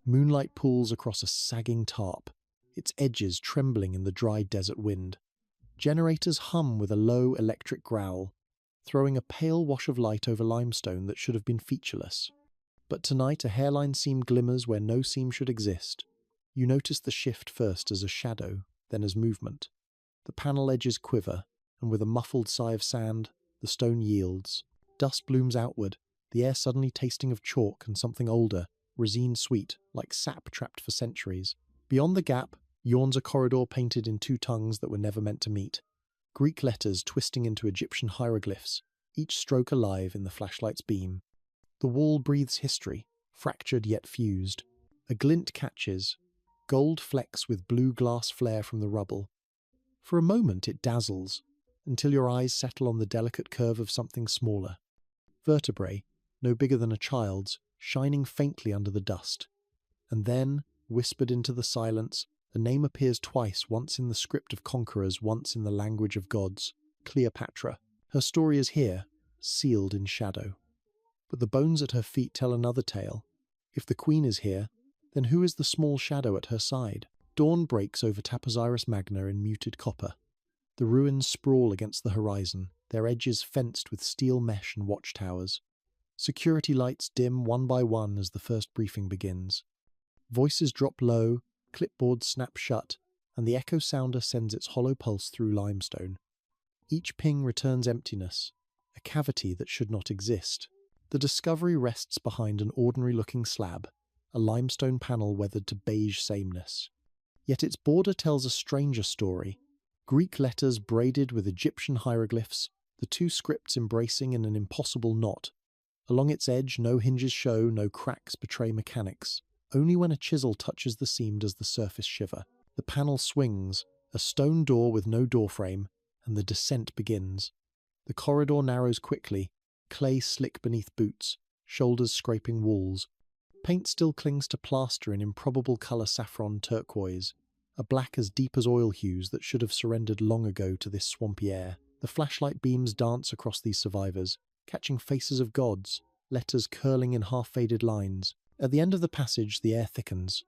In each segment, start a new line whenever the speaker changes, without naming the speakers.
Moonlight pools across a sagging tarp, its edges trembling in the dry desert wind. Generators hum with a low electric growl, throwing a pale wash of light over limestone that should have been featureless. But tonight a hairline seam glimmers where no seam should exist. You notice the shift first as a shadow, then as movement. The panel edges quiver, and with a muffled sigh of sand, the stone yields. Dust blooms outward, the air suddenly tasting of chalk and something older, resine sweet, like sap trapped for centuries. Beyond the gap yawns a corridor painted in two tongues that were never meant to meet. Greek letters twisting into Egyptian hieroglyphs, each stroke alive in the flashlight's beam. The wall breathes history, fractured yet fused. A glint catches, gold flecks with blue glass flare from the rubble. For a moment it dazzles, until your eyes settle on the delicate curve of something smaller. Vertebrae, no bigger than a child's, shining faintly under the dust. And then, whispered into the silence, a name appears twice, once in the script of conquerors, once in the language of gods. Cleopatra. Her story is here, sealed in shadow. But the bones at her feet tell another tale. If the queen is here, then who is the small shadow at her side? Dawn breaks over Taposiris Magna in muted copper. The ruins sprawl against the horizon, their edges fenced with steel mesh and watchtowers. Security lights dim one by one as the first briefing begins. Voices drop low, clipboards snap shut, and the echo sounder sends its hollow pulse through limestone. Each ping returns emptiness, a cavity that should not exist. The discovery rests behind an ordinary-looking slab, a limestone panel weathered to beige sameness. Yet its border tells a stranger story. Greek letters braided with Egyptian hieroglyphs, the two scripts embracing in an impossible knot. Along its edge no hinges show, no cracks betray mechanics. Only when a chisel touches the seam does the surface shiver. The panel swings, a stone door with no doorframe, and the descent begins. The corridor narrows quickly, clay slick beneath boots, shoulders scraping walls. Paint still clings to plaster in improbable colour saffron turquoise, a black as deep as oil hues that should have surrendered long ago to this swampy air. The flashlight beams dance across these survivors, catching faces of gods, letters curling in half-faded lines. At the end of the passage, the air thickens.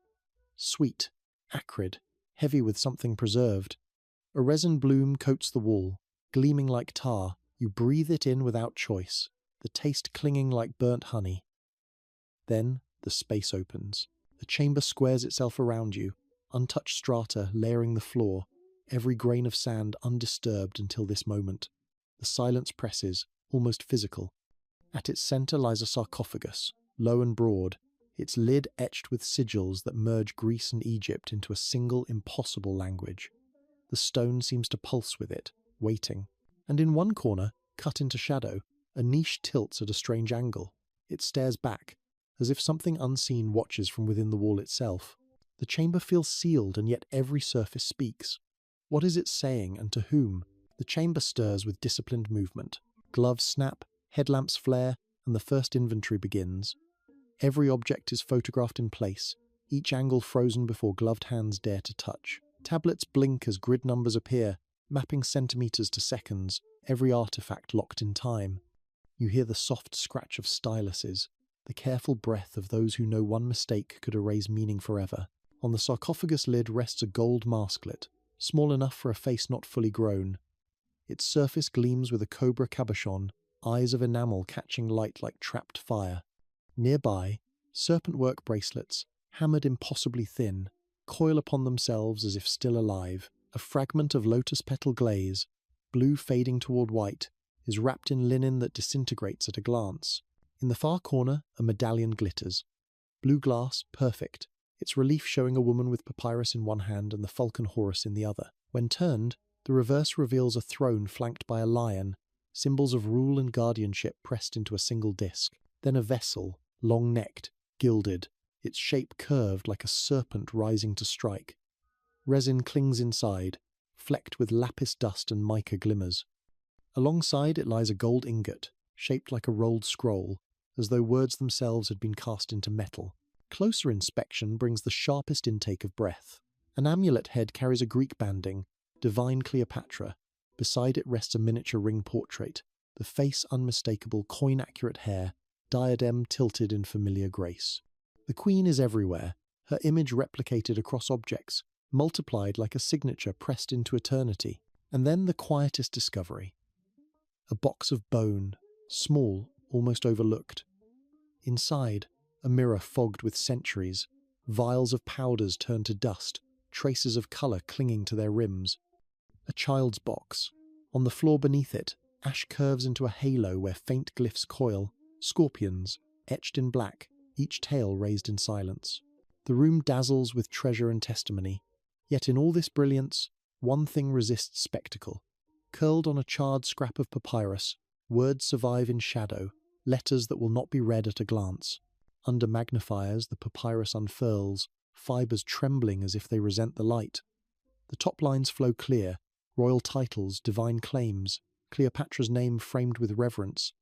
Sweet, acrid, heavy with something preserved. A resin bloom coats the wall, gleaming like tar. You breathe it in without choice, the taste clinging like burnt honey. Then the space opens. The chamber squares itself around you, untouched strata layering the floor, every grain of sand undisturbed until this moment. The silence presses, almost physical. At its center lies a sarcophagus, low and broad, its lid etched with sigils that merge Greece and Egypt into a single impossible language. The stone seems to pulse with it, waiting. And in one corner, cut into shadow, a niche tilts at a strange angle. It stares back, as if something unseen watches from within the wall itself. The chamber feels sealed, and yet every surface speaks. What is it saying, and to whom? The chamber stirs with disciplined movement. Gloves snap, headlamps flare, and the first inventory begins. Every object is photographed in place, each angle frozen before gloved hands dare to touch. Tablets blink as grid numbers appear, mapping centimeters to seconds, every artifact locked in time. You hear the soft scratch of styluses, the careful breath of those who know one mistake could erase meaning forever. On the sarcophagus lid rests a gold masklet, small enough for a face not fully grown. Its surface gleams with a cobra cabochon, eyes of enamel catching light like trapped fire. Nearby, serpent-work bracelets, hammered impossibly thin, coil upon themselves as if still alive. A fragment of lotus petal glaze, blue fading toward white, is wrapped in linen that disintegrates at a glance. In the far corner, a medallion glitters. Blue glass, perfect, its relief showing a woman with papyrus in one hand and the falcon Horus in the other. When turned, the reverse reveals a throne flanked by a lion, symbols of rule and guardianship pressed into a single disc. Then a vessel, long-necked, gilded, its shape curved like a serpent rising to strike. Resin clings inside, flecked with lapis dust and mica glimmers. Alongside it lies a gold ingot, shaped like a rolled scroll, as though words themselves had been cast into metal. Closer inspection brings the sharpest intake of breath. An amulet head carries a Greek banding, Divine Cleopatra. Beside it rests a miniature ring portrait, the face unmistakable, coin-accurate hair, diadem tilted in familiar grace. The queen is everywhere, her image replicated across objects, multiplied like a signature pressed into eternity. And then the quietest discovery. A box of bone, small, almost overlooked. Inside, a mirror fogged with centuries, vials of powders turned to dust, traces of colour clinging to their rims. A child's box. On the floor beneath it, ash curves into a halo where faint glyphs coil, scorpions, etched in black, each tail raised in silence. The room dazzles with treasure and testimony, yet in all this brilliance, one thing resists spectacle. Curled on a charred scrap of papyrus, words survive in shadow, letters that will not be read at a glance. Under magnifiers, the papyrus unfurls, fibres trembling as if they resent the light. The top lines flow clear, royal titles, divine claims, Cleopatra's name framed with reverence.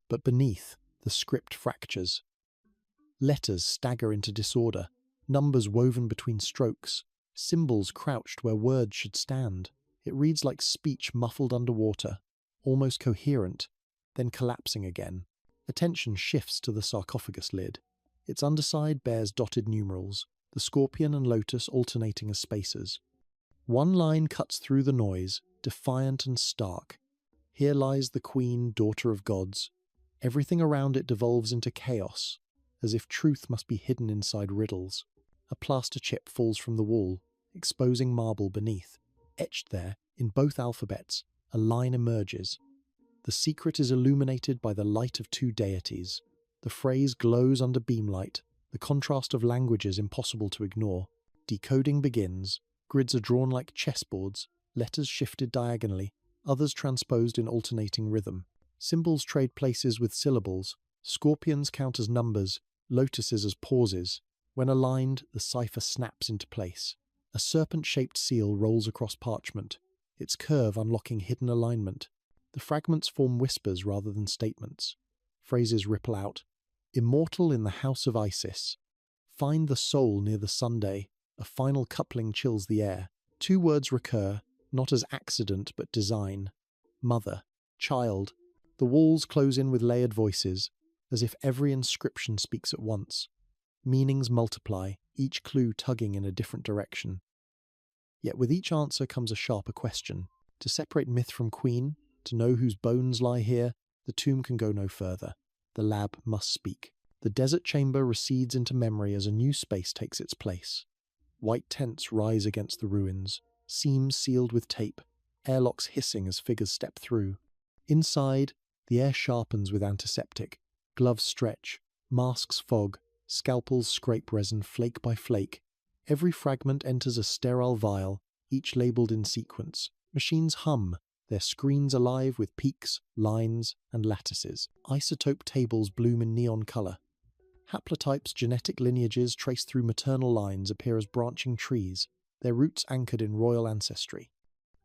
But beneath, the script fractures. Letters stagger into disorder, numbers woven between strokes, symbols crouched where words should stand. It reads like speech muffled underwater, almost coherent, then collapsing again. Attention shifts to the sarcophagus lid. Its underside bears dotted numerals, the scorpion and lotus alternating as spacers. One line cuts through the noise, defiant and stark. Here lies the queen, daughter of gods. Everything around it devolves into chaos, as if truth must be hidden inside riddles. A plaster chip falls from the wall, exposing marble beneath. Etched there, in both alphabets, a line emerges. The secret is illuminated by the light of two deities. The phrase glows under beamlight, the contrast of languages impossible to ignore. Decoding begins. Grids are drawn like chessboards, letters shifted diagonally, others transposed in alternating rhythm. Symbols trade places with syllables. Scorpions count as numbers, lotuses as pauses. When aligned, the cipher snaps into place. A serpent-shaped seal rolls across parchment, its curve unlocking hidden alignment. The fragments form whispers rather than statements. Phrases ripple out. Immortal in the house of Isis. Find the soul near the Sunday. A final coupling chills the air. Two words recur, not as accident but design. Mother, child. The walls close in with layered voices, as if every inscription speaks at once. Meanings multiply, each clue tugging in a different direction. Yet with each answer comes a sharper question. To separate myth from queen, to know whose bones lie here, the tomb can go no further. The lab must speak. The desert chamber recedes into memory as a new space takes its place. White tents rise against the ruins, seams sealed with tape, airlocks hissing as figures step through. Inside, the air sharpens with antiseptic. Gloves stretch, masks fog, scalpels scrape resin flake by flake. Every fragment enters a sterile vial, each labelled in sequence. Machines hum, their screens alive with peaks, lines, and lattices. Isotope tables bloom in neon colour. Haplotypes' genetic lineages traced through maternal lines appear as branching trees, their roots anchored in royal ancestry.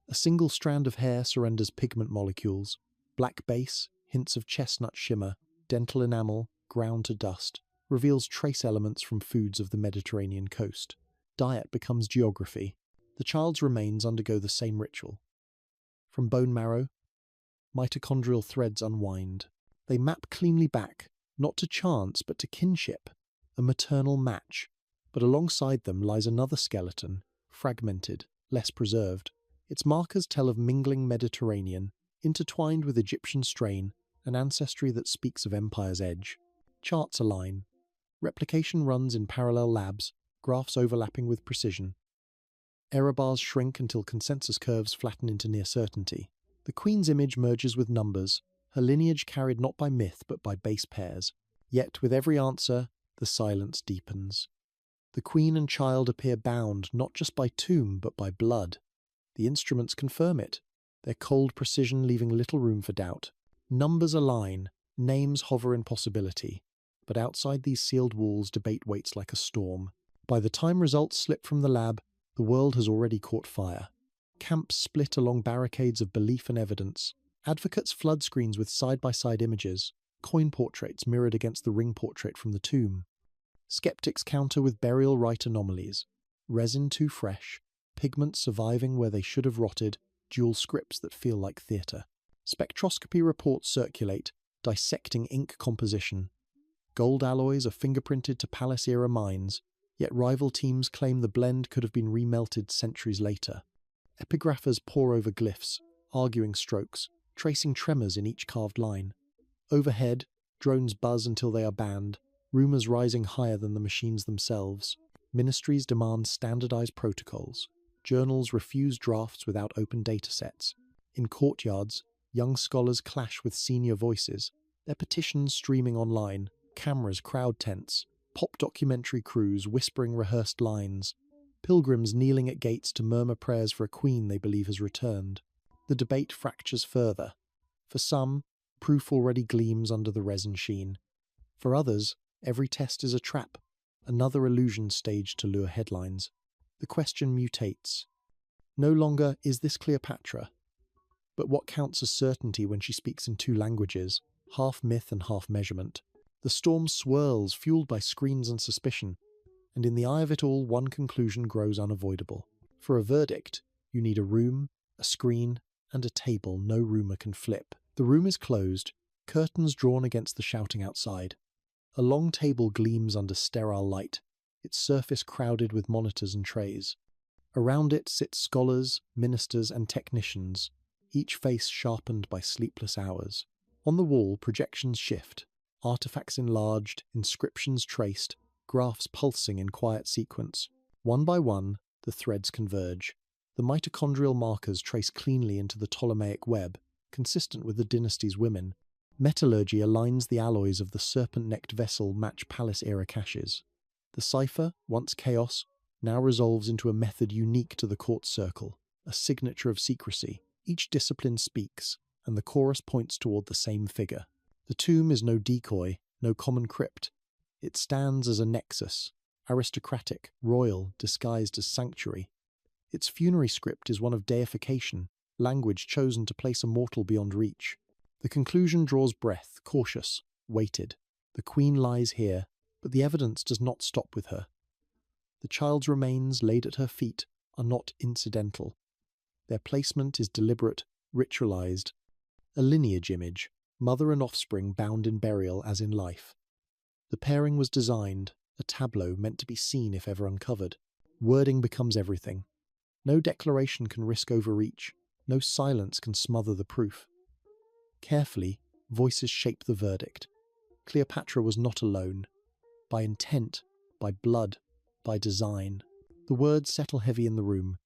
A single strand of hair surrenders pigment molecules. Black base, hints of chestnut shimmer, dental enamel, ground to dust, reveals trace elements from foods of the Mediterranean coast. Diet becomes geography. The child's remains undergo the same ritual. From bone marrow, mitochondrial threads unwind. They map cleanly back, not to chance but to kinship, a maternal match. But alongside them lies another skeleton, fragmented, less preserved. Its markers tell of mingling Mediterranean, intertwined with Egyptian strain, an ancestry that speaks of empire's edge. Charts align. Replication runs in parallel labs, graphs overlapping with precision. Error bars shrink until consensus curves flatten into near certainty. The queen's image merges with numbers, her lineage carried not by myth but by base pairs. Yet with every answer, the silence deepens. The queen and child appear bound not just by tomb but by blood. The instruments confirm it, their cold precision leaving little room for doubt. Numbers align, names hover in possibility. But outside these sealed walls, debate waits like a storm. By the time results slip from the lab, the world has already caught fire. Camps split along barricades of belief and evidence. Advocates flood screens with side-by-side images, coin portraits mirrored against the ring portrait from the tomb. Skeptics counter with burial rite anomalies. Resin too fresh, pigments surviving where they should have rotted, dual scripts that feel like theatre. Spectroscopy reports circulate, dissecting ink composition. Gold alloys are fingerprinted to palace-era mines, Yet rival teams claim the blend could have been remelted centuries later. Epigraphers pore over glyphs, arguing strokes, tracing tremors in each carved line. Overhead, drones buzz until they are banned, rumors rising higher than the machines themselves. Ministries demand standardized protocols. Journals refuse drafts without open datasets. In courtyards, young scholars clash with senior voices, their petitions streaming online, cameras crowd tents, pop documentary crews whispering rehearsed lines, pilgrims kneeling at gates to murmur prayers for a queen they believe has returned. The debate fractures further. For some, proof already gleams under the resin sheen. For others, every test is a trap, another illusion staged to lure headlines. The question mutates. No longer is this Cleopatra, but what counts as certainty when she speaks in two languages, half myth and half measurement? The storm swirls, fueled by screens and suspicion, and in the eye of it all, one conclusion grows unavoidable. For a verdict, you need a room, a screen, and a table no rumour can flip. The room is closed, curtains drawn against the shouting outside. A long table gleams under sterile light, its surface crowded with monitors and trays. Around it sit scholars, ministers, and technicians, each face sharpened by sleepless hours. On the wall, projections shift, artifacts enlarged, inscriptions traced, graphs pulsing in quiet sequence. One by one, the threads converge. The mitochondrial markers trace cleanly into the Ptolemaic web, consistent with the dynasty's women. Metallurgy aligns the alloys of the serpent-necked vessel match palace-era caches. The cipher, once chaos, now resolves into a method unique to the court circle, a signature of secrecy. Each discipline speaks, and the chorus points toward the same figure. The tomb is no decoy, no common crypt. It stands as a nexus, aristocratic, royal, disguised as sanctuary. Its funerary script is one of deification, language chosen to place a mortal beyond reach. The conclusion draws breath, cautious, weighted. The queen lies here, but the evidence does not stop with her. The child's remains laid at her feet are not incidental. Their placement is deliberate, ritualized. A lineage image, mother and offspring bound in burial as in life. The pairing was designed, a tableau meant to be seen if ever uncovered. Wording becomes everything. No declaration can risk overreach, no silence can smother the proof. Carefully, voices shape the verdict. Cleopatra was not alone. By intent, by blood, by design. The words settle heavy in the room,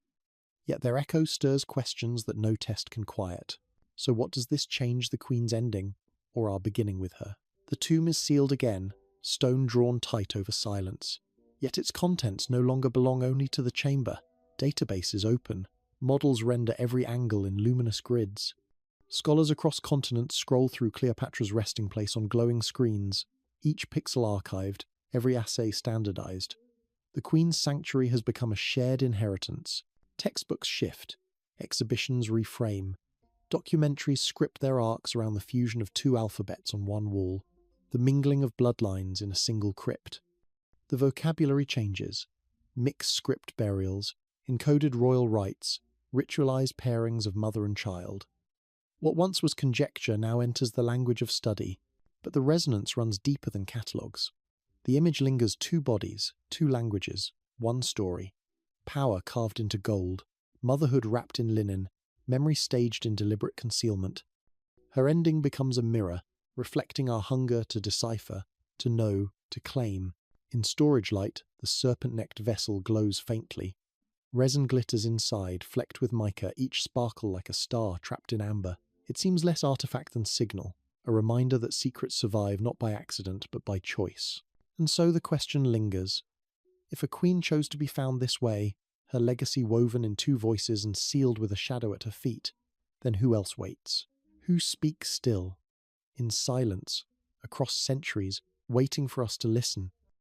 yet their echo stirs questions that no test can quiet. So what does this change the queen's ending, or our beginning with her? The tomb is sealed again, stone drawn tight over silence. Yet its contents no longer belong only to the chamber. Databases open, models render every angle in luminous grids. Scholars across continents scroll through Cleopatra's resting place on glowing screens, each pixel archived, every assay standardized. The Queen's sanctuary has become a shared inheritance. Textbooks shift, exhibitions reframe, documentaries script their arcs around the fusion of two alphabets on one wall, the mingling of bloodlines in a single crypt. The vocabulary changes, mixed script burials, encoded royal rites, ritualized pairings of mother and child. What once was conjecture now enters the language of study, but the resonance runs deeper than catalogues. The image lingers two bodies, two languages, one story. Power carved into gold, motherhood wrapped in linen, memory staged in deliberate concealment. Her ending becomes a mirror, reflecting our hunger to decipher, to know, to claim. In storage light, the serpent-necked vessel glows faintly. Resin glitters inside, flecked with mica, each sparkle like a star trapped in amber. It seems less artifact than signal, a reminder that secrets survive not by accident but by choice. And so the question lingers. If a queen chose to be found this way, her legacy woven in two voices and sealed with a shadow at her feet, then who else waits? Who speaks still, in silence, across centuries, waiting for us to listen?